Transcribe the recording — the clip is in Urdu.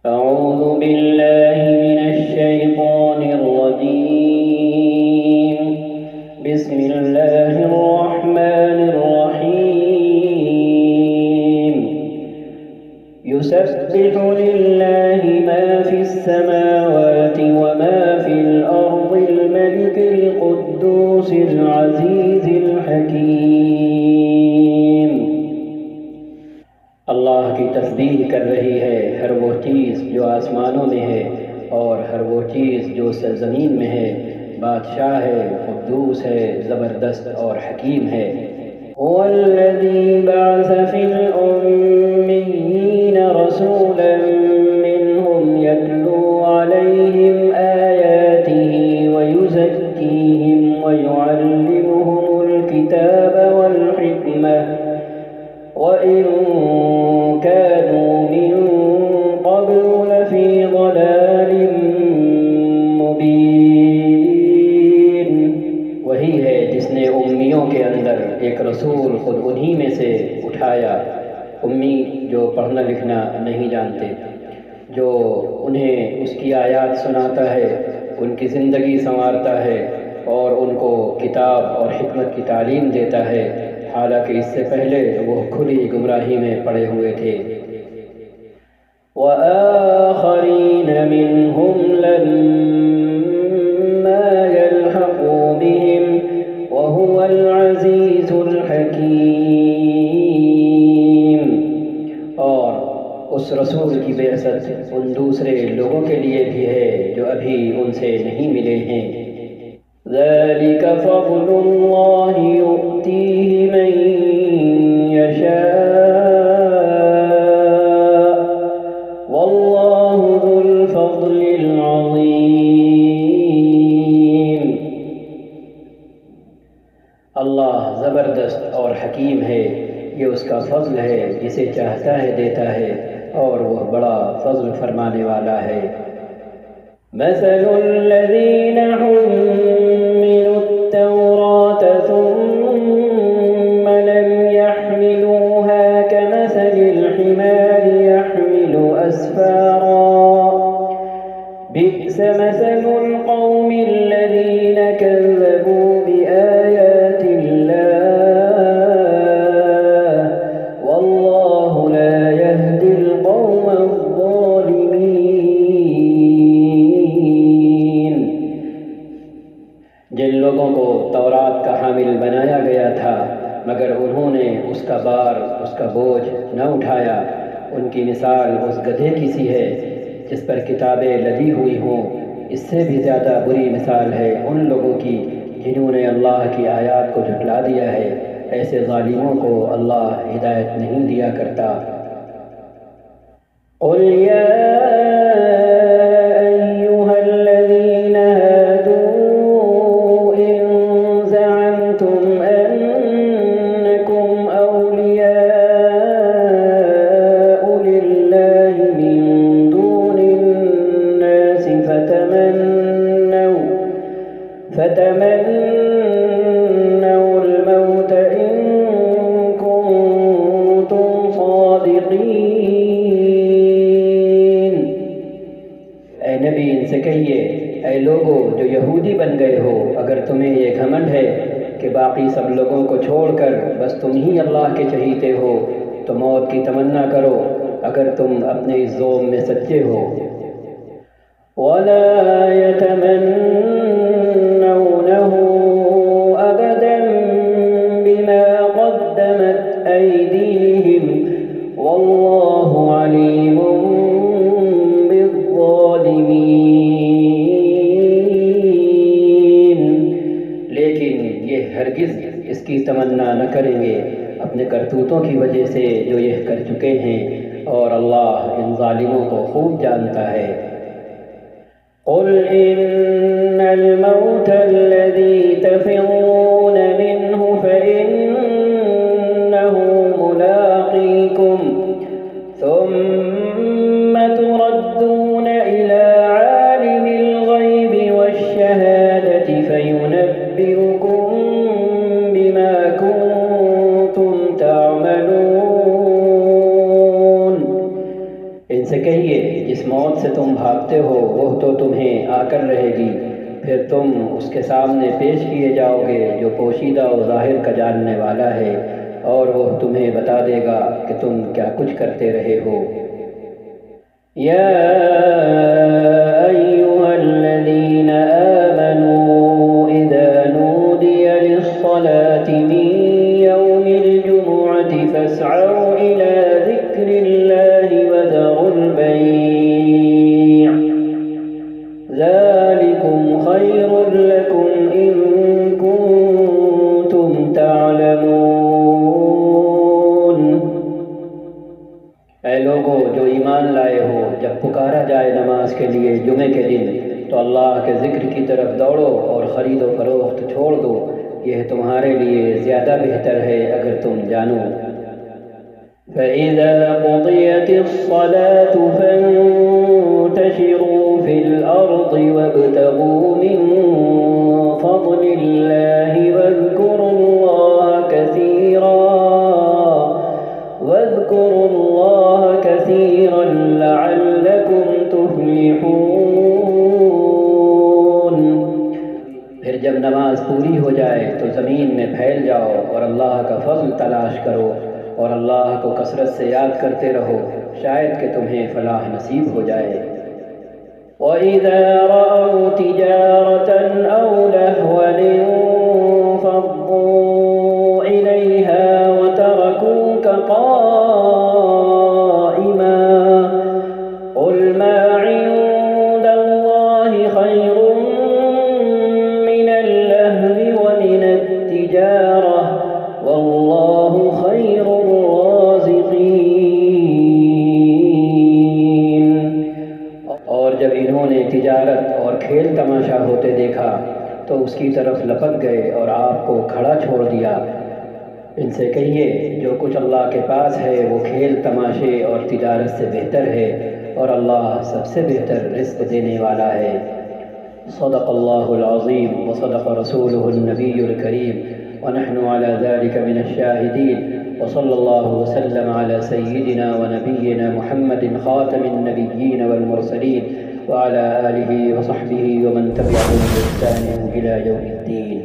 أعوذ بالله من الشيطان الرجيم. بسم الله الرحمن الرحيم. يسبح لله ما في السماوات وما في الأرض الملك القدوس العزيز الحكيم. اللہ کی تسبیح کر رہی ہے ہر وہ چیز جو آسمانوں میں ہے اور ہر وہ چیز جو سرزمین میں ہے. بادشاہ ہے، قدوس ہے، زبردست اور حکیم ہے. هو الذي بعث في الأميين رسولا منهم يتلو عليهم آياته ويزكيهم ويعلمهم الكتاب والحكمة وإن كانوا من قبل لفي ضلال مبين. وہی ہے جس نے امیوں کے اندر ایک رسول خود انہی میں سے اٹھایا. امی جو پڑھنا لکھنا نہیں جانتے، جو انہیں اس کی آیات سناتا ہے، ان کی زندگی سنوارتا ہے اور ان کو کتاب اور حکمت کی تعلیم دیتا ہے، حالانکہ اس سے پہلے وہ کھلی گمراہی میں پڑے ہوئے تھے. وآخرین منہم لما يلحقوا بهم وهو العزیز الحکیم. اور اس رسول کی بعثت ان دوسرے لوگوں کے لیے بھی ہے جو ابھی ان سے نہیں ملے ہیں. ذلك فضل اللہ یؤتیہ من یشاء واللہ ذو الفضل العظیم. اللہ زبردست اور حکیم ہے، یہ اس کا فضل ہے، جسے چاہتا ہے دیتا ہے، اور وہ بڑا فضل فرمانے والا ہے. مثل الذین حملوا التوراة ثم لم يحملوها كمثل الحمار يحمل أسفارا بئس مثل القوم الذين كذبوا بآيات الله والله لا يهدي القوم الظالمين. جن لوگوں کو تورات کا حامل بنایا گیا تھا مگر انہوں نے اس کا بار، اس کا بوجھ نہ اٹھایا، ان کی مثال اس گدھے کی سی ہے جس پر کتابیں لدی ہوئی ہوں. اس سے بھی زیادہ بری مثال ہے ان لوگوں کی جنہوں نے اللہ کی آیات کو جھٹلا دیا ہے. ایسے ظالموں کو اللہ ہدایت نہیں دیا کرتا. قل یا ایہا الذین هادوا ان زعمتم انکم اولیاء للہ من دون الناس فتمنوا الموت ان کنتم صادقین. اے نبی ان سے کہیے، اے لوگو جو یہودی بن گئے ہو، اگر تمہیں یہ گھمنڈ ہے کہ باقی سب لوگوں کو چھوڑ کر بس تم ہی اللہ کے چہیتے ہو، تو موت کی تمنا کرو اگر تم اپنے اس ذوم میں سچے ہو. وَلَا يَتَمَنَّوْنَهُ أَبَدًا بِمَا قَدَّمَتْ أَيْدِيهِمْ وَاللَّهُ عَلِيمٌ بِالظَّالِمِينَ. لیکن یہ ہرگز اس کی تمنا نہ کریں گے اپنے کرتوتوں کی وجہ سے جو یہ کر چکے ہیں، اور اللہ ان ظالموں کو خوب جانتا ہے. قل إن الموت الذي تفرون منه فإنه ملاقيكم ثم تردون إلى عالم الغيب والشهادة فينبئكم بما كنتم تعملون. ان سے کہیے جس موت سے تم بھاگتے ہو وہ تو تمہیں آ کر رہے گی، پھر تم اس کے سامنے پیش کیے جاؤ گے جو پوشیدہ و ظاہر کا جاننے والا ہے، اور وہ تمہیں بتا دے گا کہ تم کیا کچھ کرتے رہے ہو۔ یا ایھا الذین آمنوا اذا نودی للصلاة من یوم الجمعة فاسعوا الی ذکر اللہ وذروا البیع ذلکم خیر لکم ان کنتم تعلمون۔ اے لوگو جو ایمان لائے ہو، جب پکارا جائے نماز کے لیے جمعے کے دن تو اللہ کے ذکر کی طرف دوڑو اور خرید و فروخت چھوڑ دو، یہ تمہارے لیے زیادہ بہتر ہے اگر تم جانو۔ فَإِذَا قُضِيَتِ الصَّلَاةُ فَانتَشِرُوا فِي الْأَرْضِ وَابْتَغُوا مِن فَضْلِ اللَّهِ وَاذْكُرُوا اللَّهَ كَثِيرًا لَعَلَّكُمْ تُفْلِحُونَ۔ پھر جب نماز پوری ہو جائے تو زمین میں پھیل جاؤ اور اللہ کا فضل تلاش کرو اور اللہ کو کثرت سے یاد کرتے رہو، شاید کہ تمہیں فلاح نصیب ہو جائے۔ وَإِذَا رَأَوْا تِجَارَةً أَوْ لَهْوًا انفَضُّوا إِلَيْهَا وَتَرَكُوكَ قَائِمًا قُلْ مَا عِندَ اللَّهِ خَيْرٌ مِّنَ اللَّهْوِ وَمِنَ التِّجَارَةِ وَاللَّهُ خَيْرُ الرَّازِقِينَ۔ اور جب انہوں نے تجارت اور کھیل تماشا ہوتے دیکھا تو اس کی طرف لپک گئے اور آپ کو کھڑا چھوڑ دیا۔ ان سے کہیے جو کچھ اللہ کے پاس ہے وہ کھیل تماشے اور تجارت سے بہتر ہے، اور اللہ سب سے بہتر رزق دینے والا ہے۔ صدق اللہ العظیم وصدق رسولہ النبی الکریم ونحن على ذلك من الشاہدین، وصلی اللہ وسلم على سیدنا ونبینا محمد خاتم النبیین والمرسلین وعلى آلہ وصحبہ ومن تبعهم بإحسان إلى يوم الدین۔